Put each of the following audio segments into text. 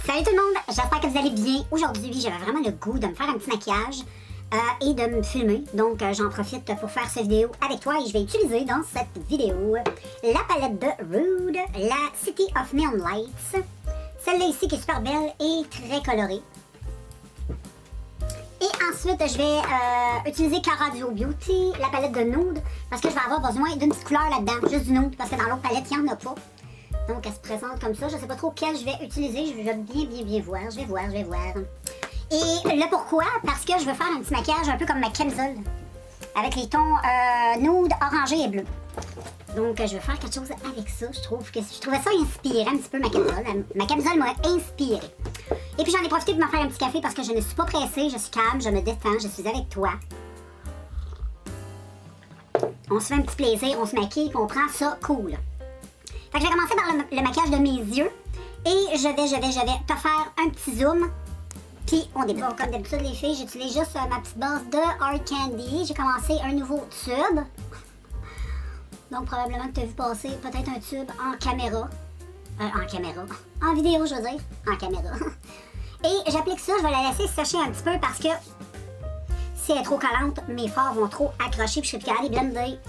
Salut tout le monde, j'espère que vous allez bien. Aujourd'hui, j'avais vraiment le goût de me faire un petit maquillage et de me filmer. Donc, j'en profite pour faire cette vidéo avec toi et je vais utiliser dans cette vidéo la palette de Rude, la City of Neon Lights. Celle-là ici qui est super belle et très colorée. Et ensuite, je vais utiliser Cara Duo Beauty, la palette de Nude, parce que je vais avoir besoin d'une petite couleur là-dedans, juste du Nude, parce que dans l'autre palette, il n'y en a pas. Donc, elle se présente comme ça. Je ne sais pas trop quelle je vais utiliser. Je vais bien voir. Je vais voir. Et le pourquoi? Parce que je veux faire un petit maquillage un peu comme ma camisole. Avec les tons nude, orangé et bleu. Donc, je vais faire quelque chose avec ça. Je trouvais ça inspirant un petit peu ma camisole. Ma camisole m'a inspirée. Et puis, j'en ai profité pour me faire un petit café parce que je ne suis pas pressée. Je suis calme, je me détends, je suis avec toi. On se fait un petit plaisir, on se maquille et on prend ça cool. Fait que je vais commencer par le maquillage de mes yeux. Et je vais te faire un petit zoom. Puis on débute. Bon, comme d'habitude les filles, j'utilise juste ma petite base de Hard Candy. J'ai commencé un nouveau tube. Donc probablement que tu as vu passer peut-être un tube en caméra. En vidéo, je veux dire. En caméra. Et j'applique ça, je vais la laisser sécher un petit peu parce que si elle est trop collante, mes fards vont trop accrocher puis je serai plus capable de les blender.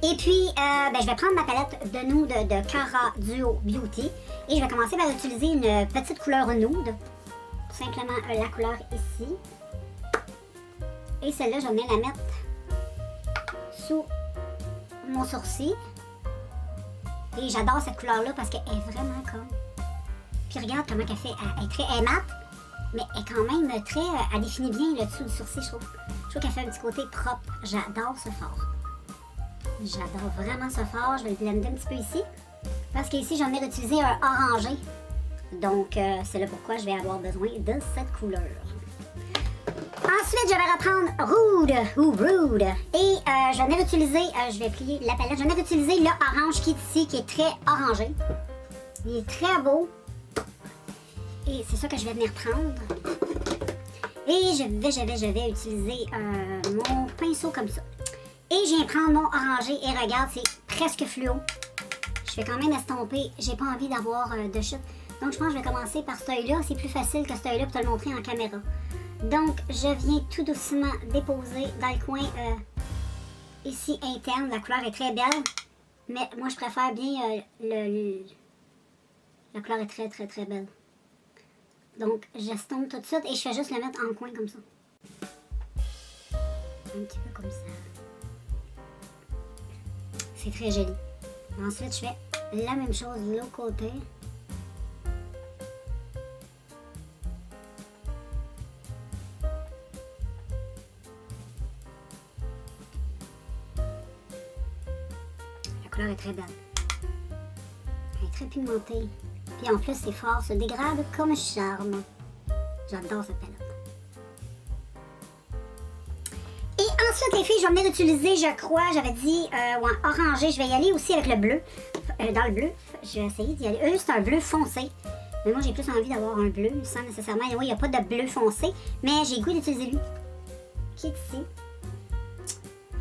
Et puis, je vais prendre ma palette de nude de Cara Duo Beauty et je vais commencer par utiliser une petite couleur nude. Tout simplement la couleur ici. Et celle-là, je vais venir la mettre sous mon sourcil. Et j'adore cette couleur-là parce qu'elle est vraiment comme... Puis regarde comment elle fait. Elle est mate, mais elle est quand même très... Elle définit bien le dessous du sourcil, je trouve. Je trouve qu'elle fait un petit côté propre. J'adore ce fard. J'adore vraiment ce fard. Je vais le blender un petit peu ici. Parce qu'ici, j'en ai réutilisé un orangé. Donc, c'est là pourquoi je vais avoir besoin de cette couleur. Ensuite, je vais reprendre Rude. Et je vais venir utiliser, je vais plier la palette. Je vais venir utiliser le orange qui est ici, qui est très orangé. Il est très beau. Et c'est ça que je vais venir prendre. Et je vais utiliser mon pinceau comme ça. Et je viens prendre mon orangé et regarde, c'est presque fluo. Je vais quand même estomper, j'ai pas envie d'avoir de chute. Donc je pense que je vais commencer par cet œil-là, c'est plus facile que cet œil-là pour te le montrer en caméra. Donc je viens tout doucement déposer dans le coin ici interne, la couleur est très belle. Mais moi je préfère bien la couleur est très belle. Donc j'estompe tout de suite et je fais juste le mettre en coin comme ça. Un petit peu comme ça. C'est très joli. Ensuite, je fais la même chose de l'autre côté. La couleur est très belle. Elle est très pigmentée. Puis en plus, c'est fort, se dégrade comme un charme. J'adore cette palette. Ensuite, les filles, je vais venir utiliser, je crois, j'avais dit, orangé. Je vais y aller aussi avec le bleu. Dans le bleu, je vais essayer d'y aller. Eux, c'est un bleu foncé. Mais moi, j'ai plus envie d'avoir un bleu, sans nécessairement... Oui, il n'y a pas de bleu foncé, mais j'ai le goût d'utiliser lui. Qui est ici.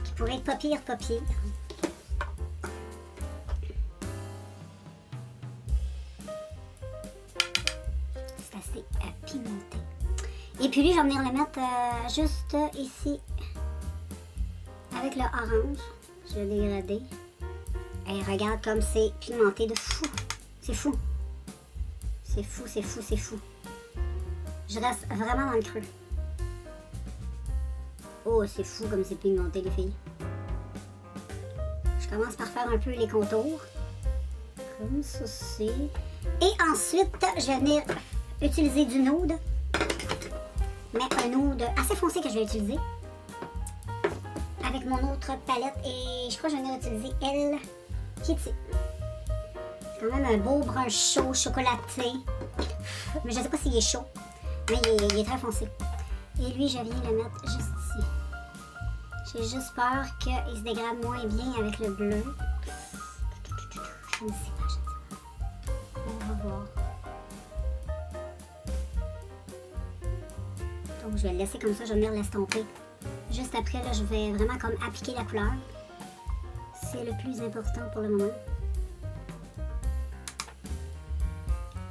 Qui pourrait être pas pire. C'est assez pigmenté. Et puis lui, je vais venir le mettre juste ici. Avec le orange, je vais dégrader. Et regarde comme c'est pigmenté de fou. C'est fou. Je reste vraiment dans le creux. Oh, c'est fou comme c'est pigmenté, les filles. Je commence par faire un peu les contours. Comme ceci. Et ensuite, je vais venir utiliser du nude. Mais un nude assez foncé que je vais utiliser. Avec mon autre palette et je crois que je vais utiliser elle qui est ici. C'est quand même un beau brun chaud, chocolaté. Mais je ne sais pas s'il est chaud, mais il est très foncé. Et lui, je viens le mettre juste ici. J'ai juste peur qu'il se dégrade moins bien avec le bleu. Je ne sais pas. On va voir. Donc je vais le laisser comme ça, je vais venir l'estomper. Juste après, là, je vais vraiment comme appliquer la couleur. C'est le plus important pour le moment.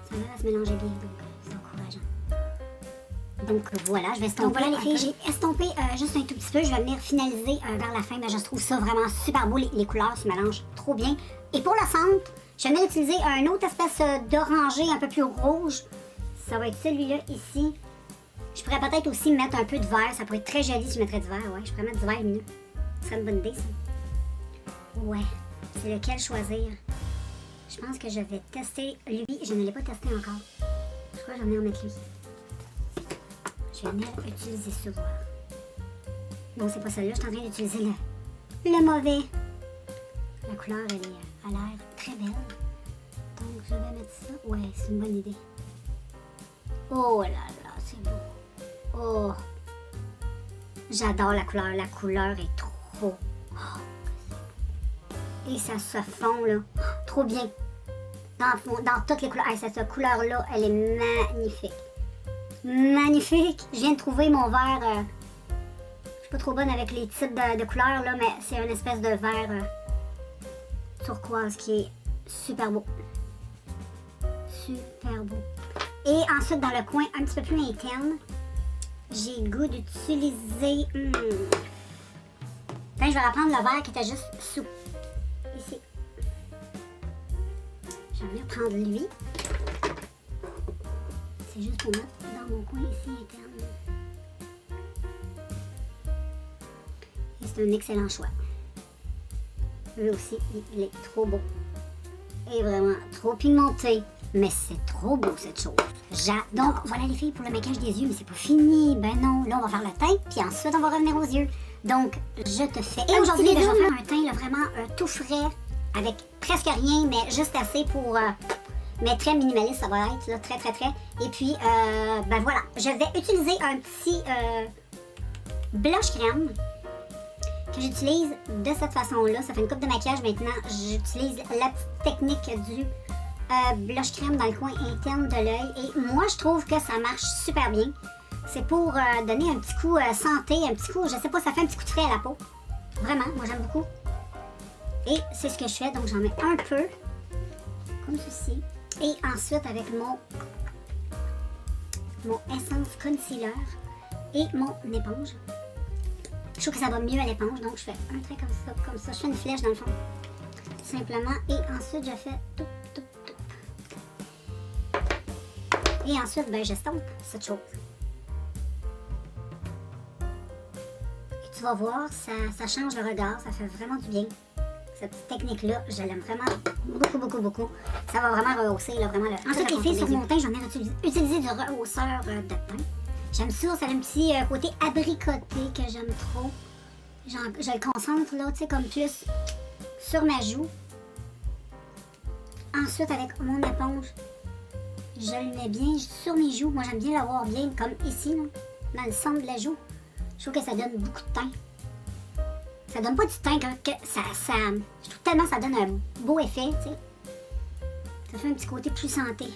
Ça va se mélanger bien, donc ça va. Donc voilà, je vais estomper. Donc voilà les filles, j'ai estompé juste un tout petit peu. Je vais venir finaliser vers la fin. Mais je trouve ça vraiment super beau. Les couleurs se mélangent trop bien. Et pour le centre, je vais venir utiliser un autre espèce d'orangé un peu plus rouge. Ça va être celui-là ici. Je pourrais peut-être aussi mettre un peu de vert. Ça pourrait être très joli si je mettrais du vert. Ouais, je pourrais mettre du vert lumineux. Ce serait une bonne idée, ça. Ouais. C'est lequel choisir? Je pense que je vais tester lui. Je ne l'ai pas testé encore. Je crois que j'en ai en mettre lui. Je vais venir utiliser ce voir. Non, c'est pas celui-là. Je suis en train d'utiliser le mauvais. La couleur, elle a l'air très belle. Donc, je vais mettre ça. Ouais, c'est une bonne idée. Oh là là, c'est beau. Oh. J'adore la couleur. La couleur est trop. Oh. Et ça se fond, là. Trop bien. Dans toutes les couleurs. Hey, cette couleur-là, elle est magnifique. Magnifique! Je viens de trouver mon vert. Je suis pas trop bonne avec les types de couleurs, là, mais c'est une espèce de vert turquoise qui est super beau. Super beau. Et ensuite, dans le coin un petit peu plus interne, j'ai le goût d'utiliser... Enfin, je vais reprendre le vert qui était juste sous. Ici. Je vais venir prendre lui. C'est juste pour mettre dans mon coin ici interne. Et c'est un excellent choix. Lui aussi, il est trop beau. Et vraiment trop pigmenté. Mais c'est trop beau cette chose. J'adore. Donc voilà les filles pour le maquillage des yeux, mais c'est pas fini. Ben non, là on va faire le teint, puis ensuite on va revenir aux yeux. Donc je te fais. Et aujourd'hui, je vais faire un teint là, vraiment tout frais, avec presque rien, mais juste assez pour. Mais très minimaliste, ça va être là, très. Et puis, ben voilà, je vais utiliser un petit blush crème que j'utilise de cette façon-là. Ça fait une coupe de maquillage maintenant. J'utilise la petite technique du blush crème dans le coin interne de l'œil. Et moi, je trouve que ça marche super bien. C'est pour donner un petit coup santé, un petit coup, je sais pas, ça fait un petit coup de frais à la peau. Vraiment, moi j'aime beaucoup. Et c'est ce que je fais, donc j'en mets un peu, comme ceci. Et ensuite, avec mon essence concealer et mon éponge. Je trouve que ça va mieux à l'éponge, donc je fais un trait comme ça. Je fais une flèche dans le fond, simplement. Et ensuite, je fais tout. Et ensuite, ben, j'estompe cette chose. Et tu vas voir, ça change le regard, ça fait vraiment du bien. Cette petite technique-là, je l'aime vraiment beaucoup. Ça va vraiment rehausser, là, vraiment. Ensuite, les filles, sur mon teint, j'en ai utilisé du rehausseur de teint. J'aime ça a un petit côté abricoté que j'aime trop. Je le concentre, là, tu sais, comme plus sur ma joue. Ensuite, avec mon éponge, je le mets bien sur mes joues. Moi, j'aime bien l'avoir bien, comme ici, là, dans le centre de la joue. Je trouve que ça donne beaucoup de teint. Ça donne pas du teint, que je trouve tellement que ça donne un beau effet, tu sais. Ça fait un petit côté plus santé.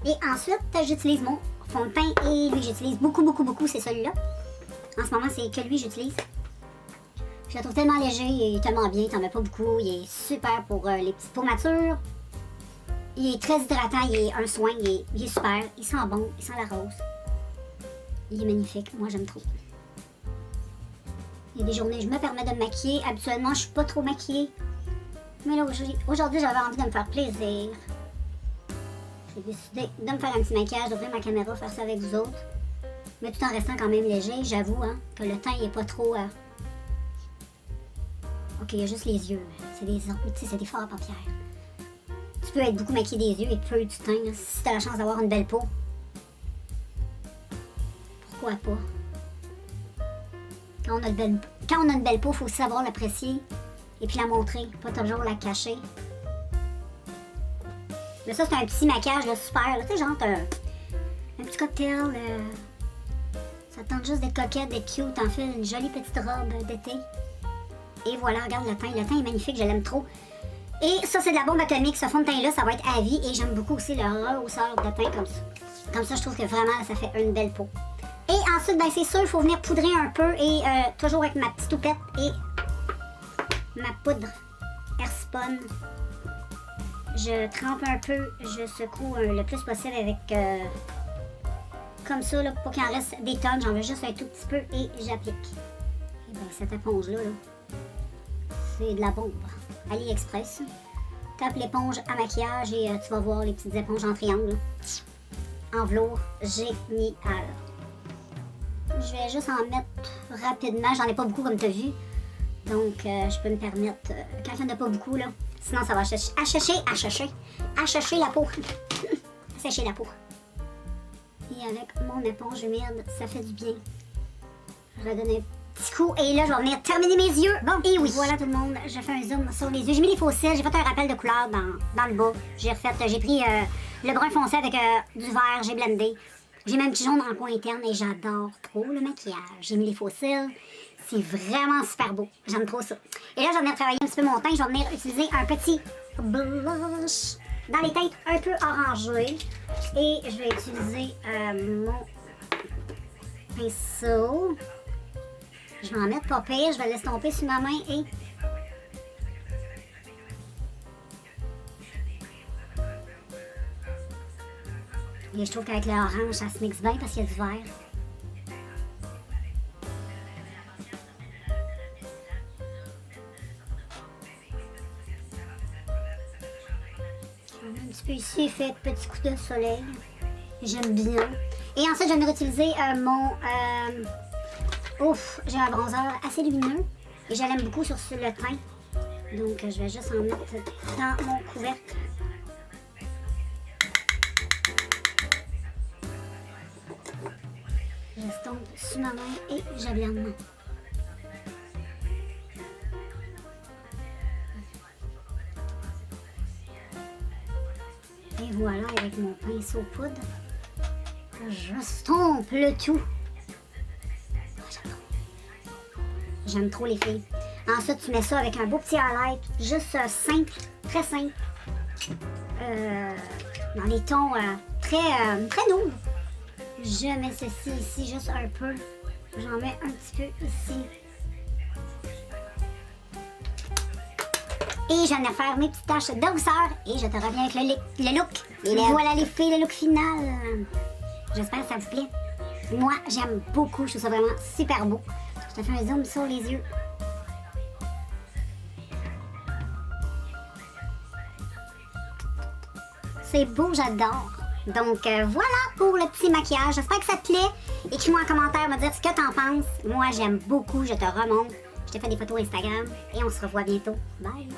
Et ensuite, j'utilise mon fond de teint et lui, j'utilise beaucoup, c'est celui-là. En ce moment, c'est que lui, j'utilise. Je le trouve tellement léger, il est tellement bien, t'en mets pas beaucoup. Il est super pour les petites peaux matures. Il est très hydratant, il est un soin, il est super. Il sent bon, il sent la rose. Il est magnifique, moi j'aime trop. Il y a des journées, je me permets de me maquiller. Habituellement, je suis pas trop maquillée. Mais là, aujourd'hui, j'avais envie de me faire plaisir. J'ai décidé de me faire un petit maquillage, d'ouvrir ma caméra, faire ça avec vous autres. Mais tout en restant quand même léger, j'avoue hein, que le teint il est pas trop... Ok, il y a juste les yeux. C'est des fards à paupières. Tu peux être beaucoup maquillé des yeux et peu du teint. Là, si tu as la chance d'avoir une belle peau. Pourquoi pas? Quand on a une belle peau, il faut savoir l'apprécier et puis la montrer, pas toujours la cacher. Mais ça, c'est un petit maquillage là, super. Tu sais, genre, un petit cocktail. Ça tente juste d'être coquette, d'être cute. T'en fais une jolie petite robe d'été. Et voilà, regarde le teint. Le teint est magnifique, je l'aime trop. Et ça, c'est de la bombe atomique. Ce fond de teint-là, ça va être à vie. Et j'aime beaucoup aussi le rehausseur de teint comme ça. Comme ça, je trouve que vraiment, ça fait une belle peau. Et ensuite, ben c'est sûr, il faut venir poudrer un peu et toujours avec ma petite toupette et ma poudre Airspun. Je trempe un peu, je secoue le plus possible avec comme ça, là, pour qu'il en reste des tonnes. J'en veux juste un tout petit peu et j'applique. Et bien, cette éponge-là, c'est de la bombe. AliExpress. Tape l'éponge à maquillage et tu vas voir les petites éponges en triangle. En velours, génial. Je vais juste en mettre rapidement. J'en ai pas beaucoup comme tu as vu. Donc, je peux me permettre, quand il n'y en a pas beaucoup, là, sinon ça va assécher la peau. Assécher la peau. Et avec mon éponge humide, ça fait du bien. Je vais donner un petit coup et là, je vais venir terminer mes yeux. Bon, et oui, voilà tout le monde, j'ai fait un zoom sur les yeux. J'ai mis les faux cils, j'ai fait un rappel de couleur dans le bas. J'ai pris le brun foncé avec du vert, j'ai blendé. J'ai même un petit jaune dans le coin interne et j'adore trop le maquillage. J'ai mis les faux cils. C'est vraiment super beau. J'aime trop ça. Et là, j'en ai retravaillé un petit peu mon teint. Je vais venir utiliser un petit blush dans les teintes un peu orangées. Et je vais utiliser mon pinceau. Je vais en mettre pas pire. Je vais l'estomper sur ma main et... Et je trouve qu'avec le orange, ça se mixe bien parce qu'il y a du vert. Un petit peu ici, fait petit coup de soleil. J'aime bien. Et ensuite, je vais utiliser mon... Ouf, j'ai un bronzer assez lumineux. Et je l'aime beaucoup sur le teint. Donc, je vais juste en mettre dans mon couvercle. J'estompe sur ma main et je blende. Et voilà, avec mon pinceau poudre, j'estompe le tout. J'aime trop les filles. Ensuite, tu mets ça avec un beau petit highlight, juste simple, très simple. Dans les tons très nouveaux. Je mets ceci ici juste un peu. J'en mets un petit peu ici. Et j'en ai faire mes petites taches de douceur. Et je te reviens avec le look. Et voilà les filles, le look final. J'espère que ça vous plaît. Moi, j'aime beaucoup. Je trouve ça vraiment super beau. Je te fais un zoom sur les yeux. C'est beau, j'adore. Donc voilà pour le petit maquillage. J'espère que ça te plaît. Écris-moi en commentaire, me dire ce que t'en penses. Moi, j'aime beaucoup. Je te remonte. Je te fais des photos Instagram. Et on se revoit bientôt. Bye!